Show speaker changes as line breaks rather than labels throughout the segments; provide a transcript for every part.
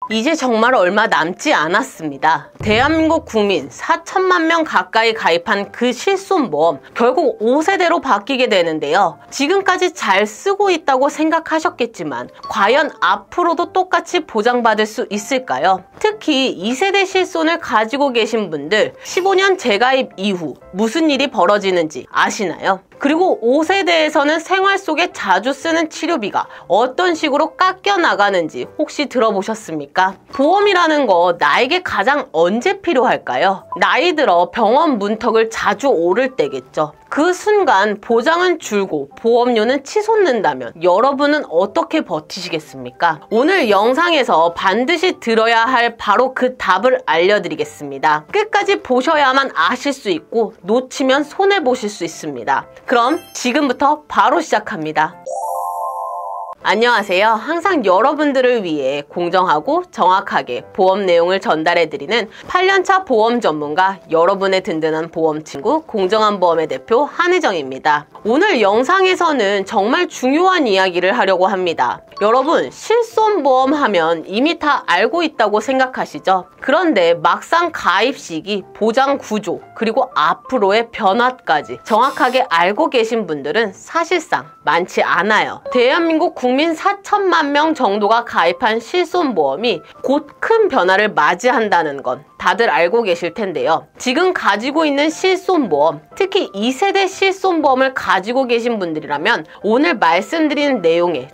이제 정말 얼마 남지 않았습니다. 대한민국 국민 4천만 명 가까이 가입한 그 실손보험, 결국 5세대로 바뀌게 되는데요. 지금까지 잘 쓰고 있다고 생각하셨겠지만 과연 앞으로도 똑같이 보장받을 수 있을까요? 특히 2세대 실손을 가지고 계신 분들 15년 재가입 이후 무슨 일이 벌어지는지 아시나요? 그리고 5세대에서는 생활 속에 자주 쓰는 치료비가 어떤 식으로 깎여 나가는지 혹시 들어보셨습니까? 보험이라는 거 나에게 가장 언제 필요할까요? 나이 들어 병원 문턱을 자주 오를 때겠죠. 그 순간 보장은 줄고 보험료는 치솟는다면 여러분은 어떻게 버티시겠습니까? 오늘 영상에서 반드시 들어야 할 바로 그 답을 알려드리겠습니다. 끝까지 보셔야만 아실 수 있고 놓치면 손해보실 수 있습니다. 그럼 지금부터 바로 시작합니다. 안녕하세요. 항상 여러분들을 위해 공정하고 정확하게 보험 내용을 전달해드리는 8년차 보험 전문가, 여러분의 든든한 보험 친구, 공정한 보험의 대표 한혜정입니다. 오늘 영상에서는 정말 중요한 이야기를 하려고 합니다. 여러분, 실손보험 하면 이미 다 알고 있다고 생각하시죠? 그런데 막상 가입 시기, 보장 구조, 그리고 앞으로의 변화까지 정확하게 알고 계신 분들은 사실상 많지 않아요. 대한민국 국민 4천만 명 정도가 가입한 실손보험이 곧 큰 변화를 맞이한다는 건 다들 알고 계실 텐데요. 지금 가지고 있는 실손보험, 특히 2세대 실손보험을 가지고 계신 분들이라면 오늘 말씀드리는 내용에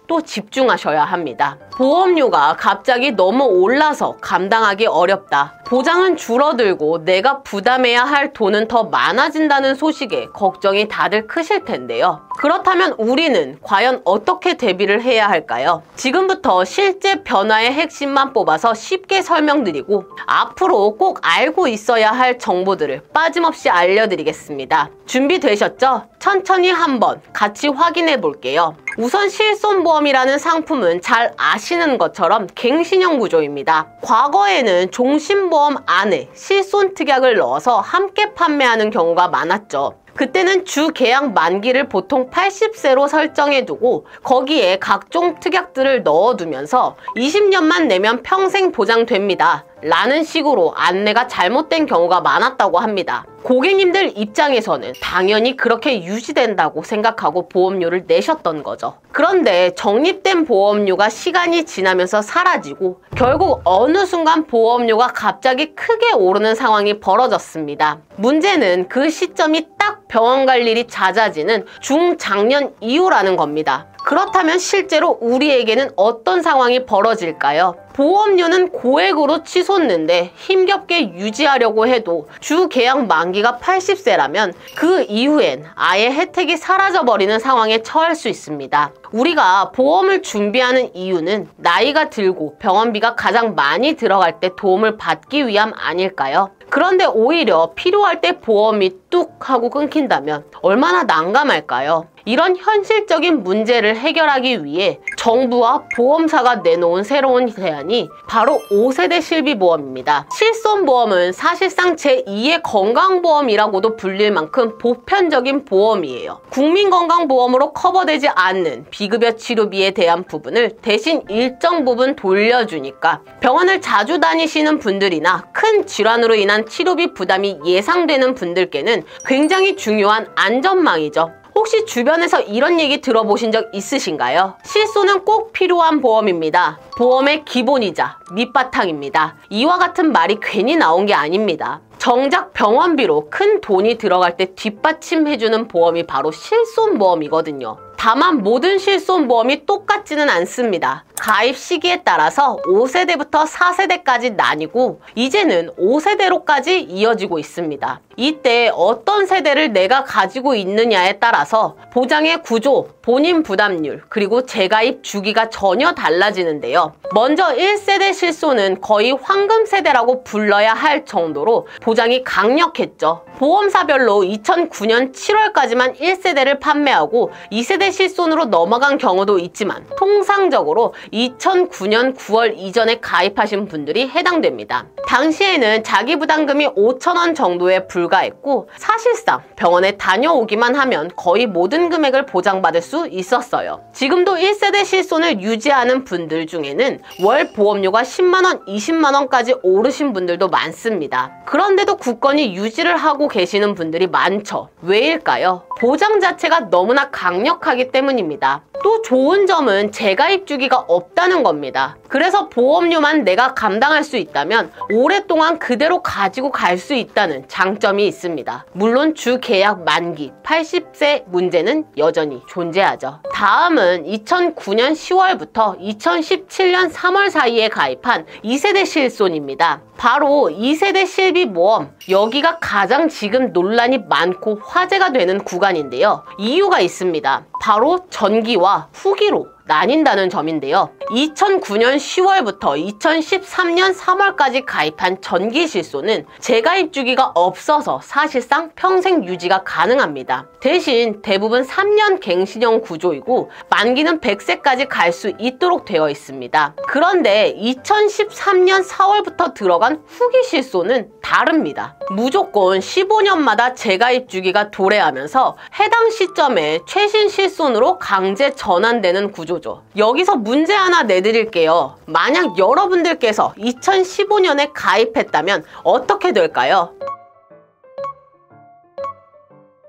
또 집중하셔야 합니다. 보험료가 갑자기 너무 올라서 감당하기 어렵다. 보장은 줄어들고 내가 부담해야 할 돈은 더 많아진다는 소식에 걱정이 다들 크실 텐데요. 그렇다면 우리는 과연 어떻게 대비를 해야 할까요? 지금부터 실제 변화의 핵심만 뽑아서 쉽게 설명드리고 앞으로 꼭 알고 있어야 할 정보들을 빠짐없이 알려드리겠습니다. 준비되셨죠? 천천히 한번 같이 확인해 볼게요. 우선 실손보험이라는 상품은 잘 아시는 것처럼 갱신형 구조입니다. 과거에는 종신보험 안에 실손특약을 넣어서 함께 판매하는 경우가 많았죠. 그때는 주 계약 만기를 보통 80세로 설정해두고 거기에 각종 특약들을 넣어두면서 20년만 내면 평생 보장됩니다. 라는 식으로 안내가 잘못된 경우가 많았다고 합니다. 고객님들 입장에서는 당연히 그렇게 유지된다고 생각하고 보험료를 내셨던 거죠. 그런데 적립된 보험료가 시간이 지나면서 사라지고 결국 어느 순간 보험료가 갑자기 크게 오르는 상황이 벌어졌습니다. 문제는 그 시점이 딱 병원 갈 일이 잦아지는 중장년 이후라는 겁니다. 그렇다면 실제로 우리에게는 어떤 상황이 벌어질까요? 보험료는 고액으로 치솟는데 힘겹게 유지하려고 해도 주 계약 만기가 80세라면 그 이후엔 아예 혜택이 사라져버리는 상황에 처할 수 있습니다. 우리가 보험을 준비하는 이유는 나이가 들고 병원비가 가장 많이 들어갈 때 도움을 받기 위함 아닐까요? 그런데 오히려 필요할 때 보험이 뚝 하고 끊긴다면 얼마나 난감할까요? 이런 현실적인 문제를 해결하기 위해 정부와 보험사가 내놓은 새로운 대안이 바로 5세대 실비보험입니다. 실손보험은 사실상 제2의 건강보험이라고도 불릴 만큼 보편적인 보험이에요. 국민건강보험으로 커버되지 않는 비급여 치료비에 대한 부분을 대신 일정 부분 돌려주니까 병원을 자주 다니시는 분들이나 큰 질환으로 인한 치료비 부담이 예상되는 분들께는 굉장히 중요한 안전망이죠. 혹시 주변에서 이런 얘기 들어보신 적 있으신가요? 실손은 꼭 필요한 보험입니다. 보험의 기본이자 밑바탕입니다. 이와 같은 말이 괜히 나온 게 아닙니다. 정작 병원비로 큰 돈이 들어갈 때 뒷받침해주는 보험이 바로 실손보험이거든요. 다만 모든 실손보험이 똑같지는 않습니다. 가입 시기에 따라서 5세대부터 4세대까지 나뉘고 이제는 5세대로까지 이어지고 있습니다. 이때 어떤 세대를 내가 가지고 있느냐에 따라서 보장의 구조, 본인 부담률, 그리고 재가입 주기가 전혀 달라지는데요. 먼저 1세대 실손은 거의 황금 세대라고 불러야 할 정도로 보장이 강력했죠. 보험사별로 2009년 7월까지만 1세대를 판매하고 2세대 실손으로 넘어간 경우도 있지만 통상적으로 2009년 9월 이전에 가입하신 분들이 해당됩니다. 당시에는 자기부담금이 5,000원 정도에 불과했고 사실상 병원에 다녀오기만 하면 거의 모든 금액을 보장받을 수 있었어요. 지금도 1세대 실손을 유지하는 분들 중에는 월 보험료가 10만원, 20만원까지 오르신 분들도 많습니다. 그런데도 굳건히 유지를 하고 계시는 분들이 많죠. 왜일까요? 보장 자체가 너무나 강력하기 때문입니다. 또 좋은 점은 재가입 주기가 없다는 겁니다. 그래서 보험료만 내가 감당할 수 있다면 오랫동안 그대로 가지고 갈 수 있다는 장점이 있습니다. 물론 주 계약 만기 80세 문제는 여전히 존재하죠. 다음은 2009년 10월부터 2017년 3월 사이에 가입한 2세대 실손입니다. 바로 2세대 실비보험, 여기가 가장 지금 논란이 많고 화제가 되는 구간인데요. 이유가 있습니다. 바로 전기와 후기로 나뉜다는 점인데요. 2009년 10월부터 2013년 3월까지 가입한 전기 실손은 재가입 주기가 없어서 사실상 평생 유지가 가능합니다. 대신 대부분 3년 갱신형 구조이고 만기는 100세까지 갈 수 있도록 되어 있습니다. 그런데 2013년 4월부터 들어간 후기 실손은 다릅니다. 무조건 15년마다 재가입 주기가 도래하면서 해당 시점에 최신 실손으로 강제 전환되는 구조. 여기서 문제 하나 내드릴게요. 만약 여러분들께서 2015년에 가입했다면 어떻게 될까요?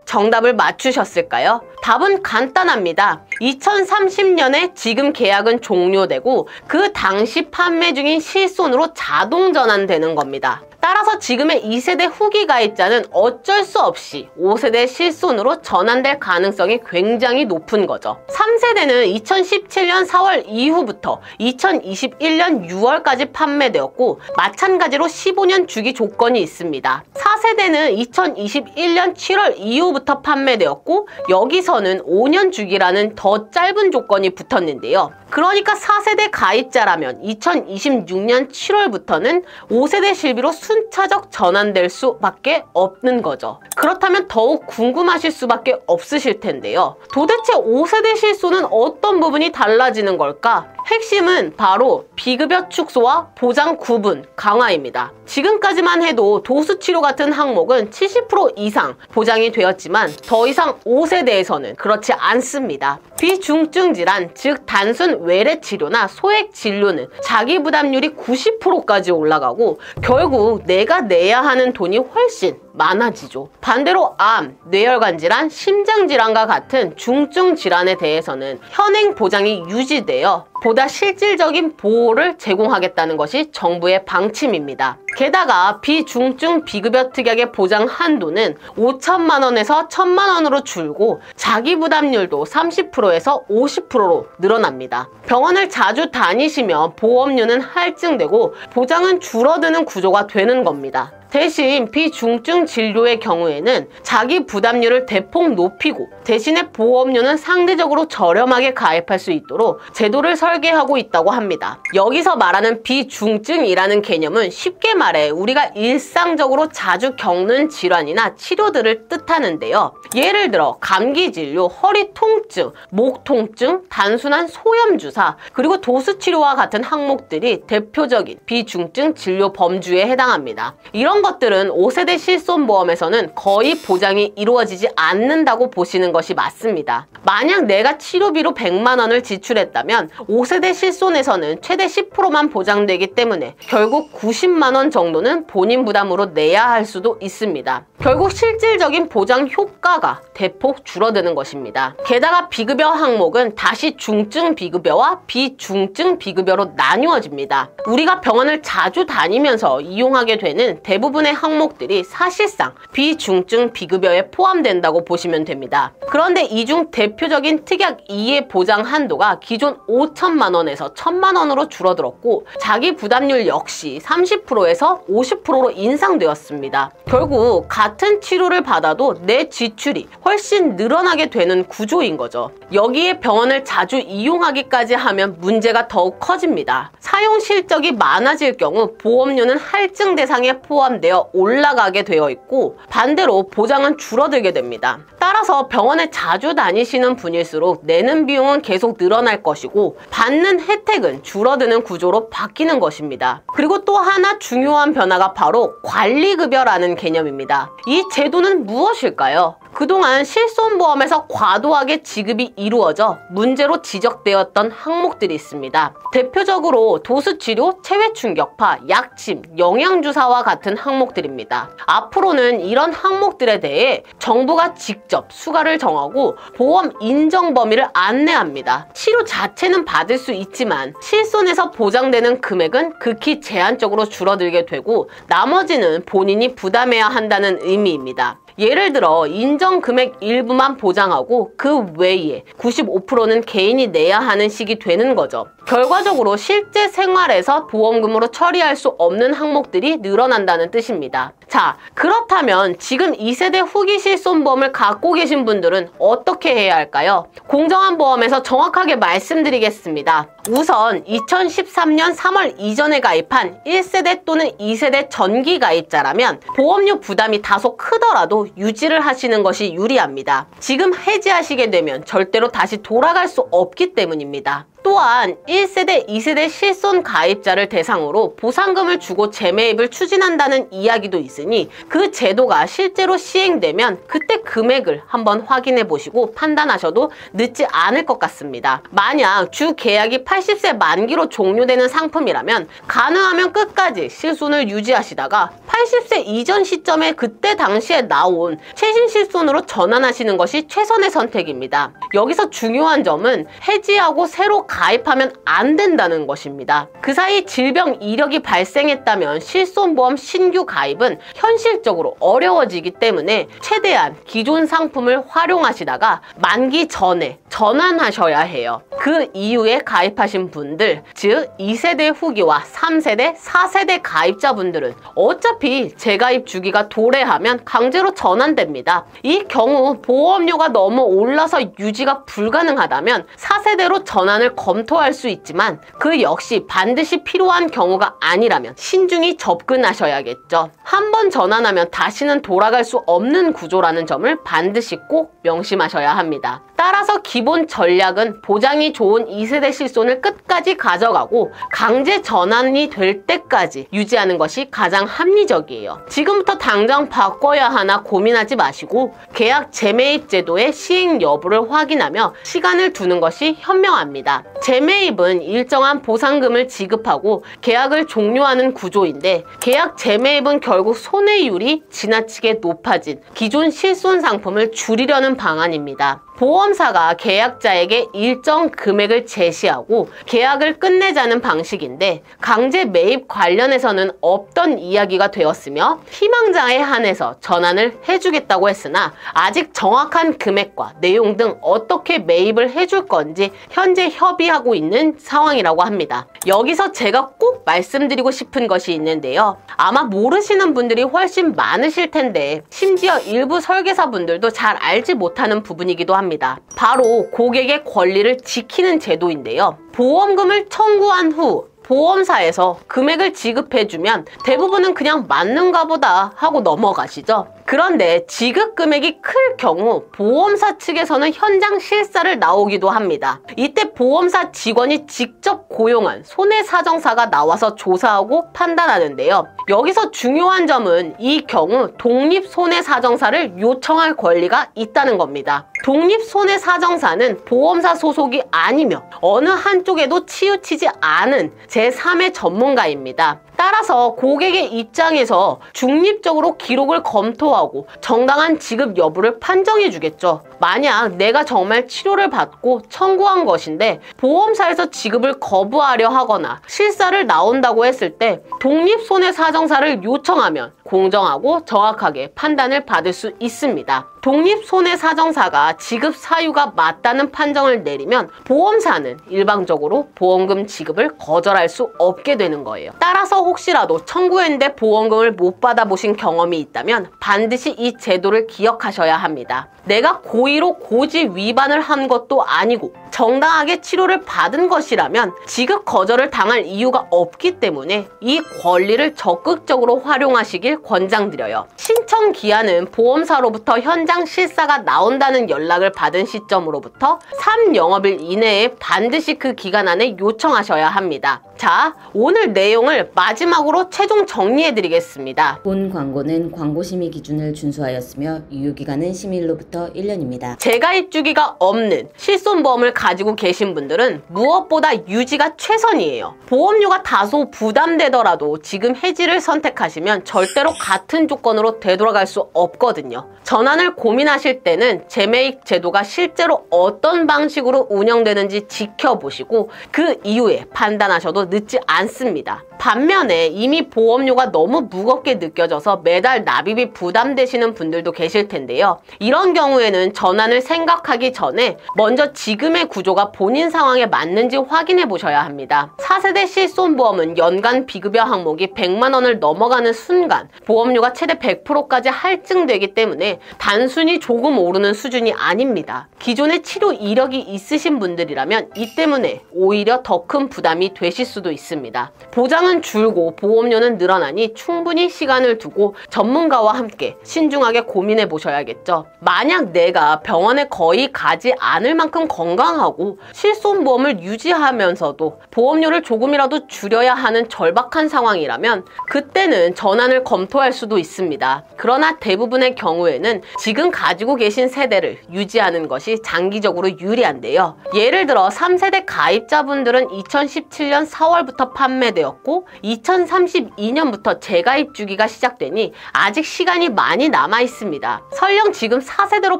정답을 맞추셨을까요? 답은 간단합니다. 2030년에 지금 계약은 종료되고 그 당시 판매 중인 실손으로 자동 전환되는 겁니다. 따라서 지금의 2세대 후기 가입자는 어쩔 수 없이 5세대 실손으로 전환될 가능성이 굉장히 높은 거죠. 3세대는 2017년 4월 이후부터 2021년 6월까지 판매되었고 마찬가지로 15년 주기 조건이 있습니다. 4세대는 2021년 7월 이후부터 판매되었고 여기서는 5년 주기라는 더 짧은 조건이 붙었는데요. 그러니까 4세대 가입자라면 2026년 7월부터는 5세대 실비로 순차적 전환될 수밖에 없는 거죠. 그렇다면 더욱 궁금하실 수밖에 없으실 텐데요. 도대체 5세대 실손은 어떤 부분이 달라지는 걸까? 핵심은 바로 비급여 축소와 보장 구분 강화입니다. 지금까지만 해도 도수치료 같은 항목은 70% 이상 보장이 되었지만 더 이상 5세대에서는 그렇지 않습니다. 비중증 질환, 즉 단순 외래 치료나 소액 진료는 자기 부담률이 90%까지 올라가고 결국 내가 내야 하는 돈이 훨씬 많아지죠. 반대로 암, 뇌혈관 질환, 심장 질환과 같은 중증 질환에 대해서는 현행 보장이 유지되어 보다 실질적인 보호를 제공하겠다는 것이 정부의 방침입니다. 게다가 비중증 비급여 특약의 보장 한도는 5천만 원에서 1,000만 원으로 줄고 자기 부담률도 30%에서 50%로 늘어납니다. 병원을 자주 다니시면 보험료는 할증되고 보장은 줄어드는 구조가 되는 겁니다. 대신 비중증 진료의 경우에는 자기 부담률을 대폭 높이고 대신에 보험료는 상대적으로 저렴하게 가입할 수 있도록 제도를 설계하고 있다고 합니다. 여기서 말하는 비중증이라는 개념은 쉽게 말해 우리가 일상적으로 자주 겪는 질환이나 치료들을 뜻하는데요. 예를 들어 감기 진료, 허리 통증, 목 통증, 단순한 소염 주사, 그리고 도수 치료와 같은 항목들이 대표적인 비중증 진료 범주에 해당합니다. 이런 것들은 5세대 실손보험에서는 거의 보장이 이루어지지 않는다고 보시는 것이 맞습니다. 만약 내가 치료비로 100만 원을 지출했다면 5세대 실손에서는 최대 10%만 보장되기 때문에 결국 90만 원 정도는 본인 부담으로 내야 할 수도 있습니다. 결국 실질적인 보장 효과가 대폭 줄어드는 것입니다. 게다가 비급여 항목은 다시 중증 비급여와 비중증 비급여로 나뉘어집니다. 우리가 병원을 자주 다니면서 이용하게 되는 대부분의 항목들이 사실상 비중증 비급여에 포함된다고 보시면 됩니다. 그런데 이 중 대표적인 특약 2의 보장 한도가 기존 5천만 원에서 1,000만 원으로 줄어들었고 자기 부담률 역시 30%에서 50%로 인상되었습니다. 결국 같은 치료를 받아도 내 지출이 훨씬 늘어나게 되는 구조인 거죠. 여기에 병원을 자주 이용하기까지 하면 문제가 더욱 커집니다. 사용 실적이 많아질 경우 보험료는 할증 대상에 포함되어 올라가게 되어 있고 반대로 보장은 줄어들게 됩니다. 따라서 병원에 자주 다니시는 분일수록 내는 비용은 계속 늘어날 것이고 받는 혜택은 줄어드는 구조로 바뀌는 것입니다. 그리고 또 하나 중요한 변화가 바로 관리급여라는 개념입니다. 이 제도는 무엇일까요? 그동안 실손보험에서 과도하게 지급이 이루어져 문제로 지적되었던 항목들이 있습니다. 대표적으로 도수치료, 체외충격파, 약침, 영양주사와 같은 항목들입니다. 앞으로는 이런 항목들에 대해 정부가 직접 수가를 정하고 보험 인정 범위를 안내합니다. 치료 자체는 받을 수 있지만 실손에서 보장되는 금액은 극히 제한적으로 줄어들게 되고 나머지는 본인이 부담해야 한다는 의미입니다. 예를 들어 인정 금액 일부만 보장하고 그 외에 95%는 개인이 내야 하는 식이 되는 거죠. 결과적으로 실제 생활에서 보험금으로 처리할 수 없는 항목들이 늘어난다는 뜻입니다. 자, 그렇다면 지금 2세대 후기 실손보험을 갖고 계신 분들은 어떻게 해야 할까요? 공정한 보험에서 정확하게 말씀드리겠습니다. 우선 2013년 3월 이전에 가입한 1세대 또는 2세대 전기 가입자라면 보험료 부담이 다소 크더라도 유지를 하시는 것이 유리합니다. 지금 해지하시게 되면 절대로 다시 돌아갈 수 없기 때문입니다. 또한 1세대, 2세대 실손 가입자를 대상으로 보상금을 주고 재매입을 추진한다는 이야기도 있으니 그 제도가 실제로 시행되면 그때 금액을 한번 확인해 보시고 판단하셔도 늦지 않을 것 같습니다. 만약 주 계약이 80세 만기로 종료되는 상품이라면 가능하면 끝까지 실손을 유지하시다가 80세 이전 시점에 그때 당시에 나온 최신 실손으로 전환하시는 것이 최선의 선택입니다. 여기서 중요한 점은 해지하고 새로 가입하면 안 된다는 것입니다. 그 사이 질병 이력이 발생했다면 실손보험 신규 가입은 현실적으로 어려워지기 때문에 최대한 기존 상품을 활용하시다가 만기 전에 전환하셔야 해요. 그 이후에 가입하신 분들, 즉 2세대 후기와 3세대, 4세대 가입자분들은 어차피 재가입 주기가 도래하면 강제로 전환됩니다. 이 경우 보험료가 너무 올라서 유지가 불가능하다면 4세대로 전환을 검토할 수 있지만 그 역시 반드시 필요한 경우가 아니라면 신중히 접근하셔야겠죠. 한번 전환하면 다시는 돌아갈 수 없는 구조라는 점을 반드시 꼭 명심하셔야 합니다. 따라서 기본 전략은 보장이 좋은 2세대 실손을 끝까지 가져가고 강제 전환이 될 때까지 유지하는 것이 가장 합리적이에요. 지금부터 당장 바꿔야 하나 고민하지 마시고 계약 재매입 제도의 시행 여부를 확인하며 시간을 두는 것이 현명합니다. 재매입은 일정한 보상금을 지급하고 계약을 종료하는 구조인데 계약 재매입은 결국 손해율이 지나치게 높아진 기존 실손 상품을 줄이려는 방안입니다. 보험사가 계약자에게 일정 금액을 제시하고 계약을 끝내자는 방식인데 강제 매입 관련해서는 없던 이야기가 되었으며 희망자에 한해서 전환을 해주겠다고 했으나 아직 정확한 금액과 내용 등 어떻게 매입을 해줄 건지 현재 협의하고 있는 상황이라고 합니다. 여기서 제가 꼭 말씀드리고 싶은 것이 있는데요. 아마 모르시는 분들이 훨씬 많으실 텐데 심지어 일부 설계사분들도 잘 알지 못하는 부분이기도 합니다. 바로 고객의 권리를 지키는 제도인데요. 보험금을 청구한 후 보험사에서 금액을 지급해주면 대부분은 그냥 맞는가 보다 하고 넘어가시죠. 그런데 지급 금액이 클 경우 보험사 측에서는 현장 실사를 나오기도 합니다. 이때 보험사 직원이 직접 고용한 손해사정사가 나와서 조사하고 판단하는데요. 여기서 중요한 점은 이 경우 독립손해사정사를 요청할 권리가 있다는 겁니다. 독립손해사정사는 보험사 소속이 아니며 어느 한쪽에도 치우치지 않은 제3의 전문가입니다. 따라서 고객의 입장에서 중립적으로 기록을 검토하고 정당한 지급 여부를 판정해 주겠죠. 만약 내가 정말 치료를 받고 청구한 것인데 보험사에서 지급을 거부하려 하거나 실사를 나온다고 했을 때 독립손해사정사를 요청하면 공정하고 정확하게 판단을 받을 수 있습니다. 독립손해사정사가 지급 사유가 맞다는 판정을 내리면 보험사는 일방적으로 보험금 지급을 거절할 수 없게 되는 거예요. 따라서 혹시라도 청구했는데 보험금을 못 받아보신 경험이 있다면 반드시 이 제도를 기억하셔야 합니다. 내가 고의로 고지 위반을 한 것도 아니고 정당하게 치료를 받은 것이라면 지급 거절을 당할 이유가 없기 때문에 이 권리를 적극적으로 활용하시길 권장드려요. 신청 기한은 보험사로부터 현장 실사가 나온다는 연락을 받은 시점으로부터 3영업일 이내에 반드시 그 기간 안에 요청하셔야 합니다. 자, 오늘 내용을 마지막으로 최종 정리해드리겠습니다.
본 광고는 광고심의 기준을 준수하였으며 유효기간은 심의일로부터 1년입니다.
재가입 주기가 없는 실손보험을 가지고 계신 분들은 무엇보다 유지가 최선이에요. 보험료가 다소 부담되더라도 지금 해지를 선택하시면 절대로 같은 조건으로 되돌아갈 수 없거든요. 전환을 고민하실 때는 재매입 제도가 실제로 어떤 방식으로 운영되는지 지켜보시고 그 이후에 판단하셔도 늦지 않습니다. 반면에 이미 보험료가 너무 무겁게 느껴져서 매달 납입이 부담되시는 분들도 계실 텐데요. 이런 경우에는 전환을 생각하기 전에 먼저 지금의 구조가 본인 상황에 맞는지 확인해 보셔야 합니다. 4세대 실손보험은 연간 비급여 항목이 100만 원을 넘어가는 순간 보험료가 최대 100%까지 할증되기 때문에 단순히 조금 오르는 수준이 아닙니다. 기존에 치료 이력이 있으신 분들이라면 이 때문에 오히려 더 큰 부담이 되실 수도 있습니다. 보장은 줄고 보험료는 늘어나니 충분히 시간을 두고 전문가와 함께 신중하게 고민해 보셔야겠죠. 만약 내가 병원에 거의 가지 않을 만큼 건강하고 실손보험을 유지하면서도 보험료를 조금이라도 줄여야 하는 절박한 상황이라면 그때는 전환을 검토할 수도 있습니다. 그러나 대부분의 경우에는 지금 가지고 계신 세대를 유지하는 것이 장기적으로 유리한데요. 예를 들어 3세대 가입자분들은 2017년 4월부터 판매되었고 2032년부터 재가입 주기가 시작되니 아직 시간이 많이 남아 있습니다. 설령 지금 4세대로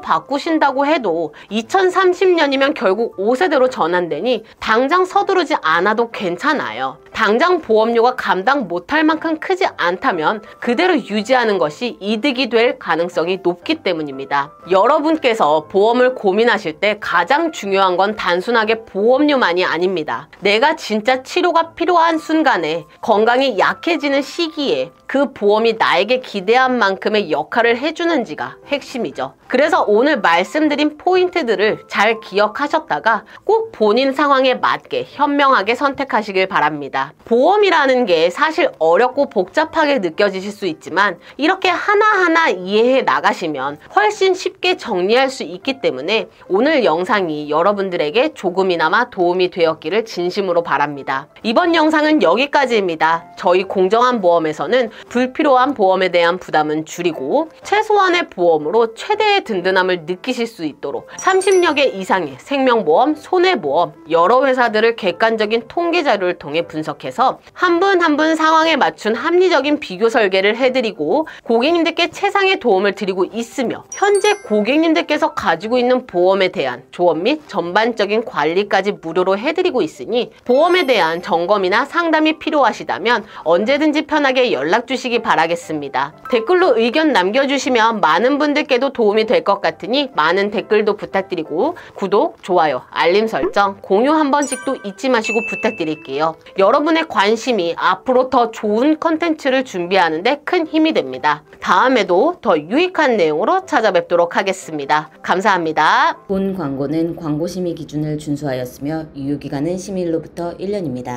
바꾸신다고 해도 2030년이면 결국 5세대로 전환되니 당장 서두르지 않아도 괜찮아요. 당장 보험료가 감당 못할 만큼 크지 않다면 그대로 유지하는 것이 이득이 될 가능성이 높기 때문입니다. 여러분께서 보험을 고민하실 때 가장 중요한 건 단순하게 보험료만이 아닙니다. 내가 진짜 치료가 필요한 순간에 건강이 약해지는 시기에 그 보험이 나에게 기대한 만큼의 역할을 해주는지가 핵심이죠. 그래서 오늘 말씀드린 포인트들을 잘 기억하셨다가 꼭 본인 상황에 맞게 현명하게 선택하시길 바랍니다. 보험이라는 게 사실 어렵고 복잡하게 느껴지실 수 있지만 이렇게 하나하나 이해해 나가시면 훨씬 쉽게 정리할 수 있기 때문에 오늘 영상이 여러분들에게 조금이나마 도움이 되었기를 진심으로 바랍니다. 이번 영상은 여기까지입니다. 저희 공정한 보험에서는 불필요한 보험에 대한 부담은 줄이고 최소한의 보험으로 최대의 든든함을 느끼실 수 있도록 30여 개 이상의 생명보험, 손해보험, 여러 회사들을 객관적인 통계 자료를 통해 분석해서 한 분 한 분 상황에 맞춘 합리적인 비교 설계를 해드리고 고객님들께 최상의 도움을 드리고 있으며 현재 고객님들께서 가지고 있는 보험에 대한 조언 및 전반적인 관리까지 무료로 해드리고 있으니 보험에 대한 점검이나 상담이 필요하시다면 언제든지 편하게 연락 주시기 바라겠습니다. 댓글로 의견 남겨주시면 많은 분들께도 도움이 될 것 같으니 많은 댓글도 부탁드리고 구독, 좋아요, 알림 설정, 공유 한 번씩도 잊지 마시고 부탁드릴게요. 여러분의 관심이 앞으로 더 좋은 컨텐츠를 준비하는 데 큰 힘이 됩니다. 다음에도 더 유익한 내용으로 찾아뵙도록 하겠습니다. 감사합니다.
본 광고는 광고심의 기준을 준수하였으며 유효기간은 심의일로부터 1년입니다.